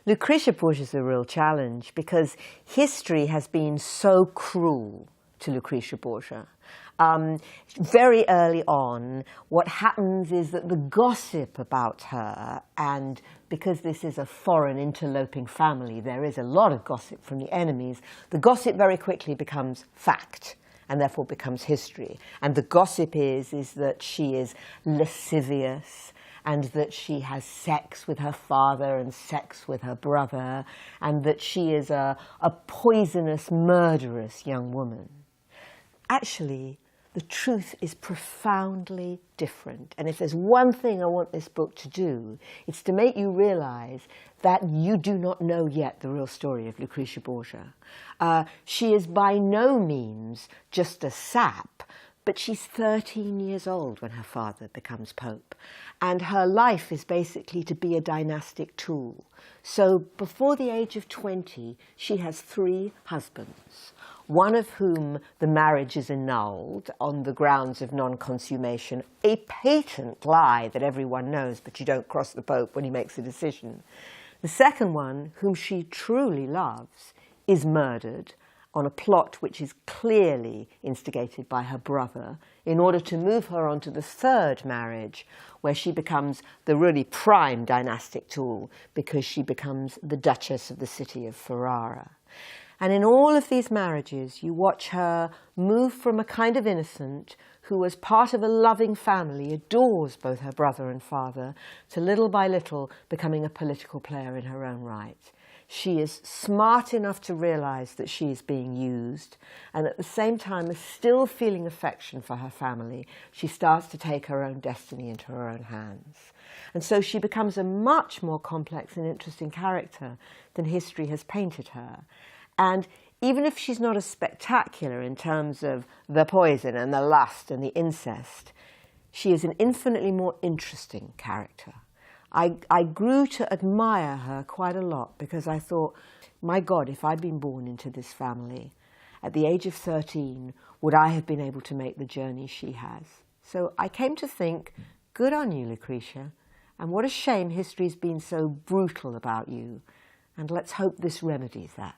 Lucrezia Borgia is a real challenge because history has been so cruel to Lucrezia Borgia. Very early on, what happens is that the gossip about her, and because this is a foreign interloping family, there is a lot of gossip from the enemies, the gossip very quickly becomes fact and therefore becomes history. And the gossip is that she is lascivious, and that she has sex with her father and sex with her brother, and that she is a poisonous, murderous young woman. Actually, the truth is profoundly different. And if there's one thing I want this book to do, it's to make you realize that you do not know yet the real story of Lucrezia Borgia. She is by no means just a sap, but she's 13 years old when her father becomes Pope. And her life is basically to be a dynastic tool. So before the age of 20, she has 3 husbands, one of whom the marriage is annulled on the grounds of non-consummation, a patent lie that everyone knows, but you don't cross the Pope when he makes a decision. The second one, whom she truly loves, is murdered on a plot which is clearly instigated by her brother in order to move her on to the third marriage, where she becomes the really prime dynastic tool because she becomes the Duchess of the city of Ferrara. And in all of these marriages, you watch her move from a kind of innocent who, as part of a loving family, adores both her brother and father, to little by little becoming a political player in her own right. She is smart enough to realize that she is being used, and at the same time is still feeling affection for her family. She starts to take her own destiny into her own hands. And so she becomes a much more complex and interesting character than history has painted her. And even if she's not as spectacular in terms of the poison and the lust and the incest, she is an infinitely more interesting character. I grew to admire her quite a lot because I thought, my God, if I'd been born into this family at the age of 13, would I have been able to make the journey she has? So I came to think, good on you, Lucrezia, and what a shame history's been so brutal about you, and let's hope this remedies that.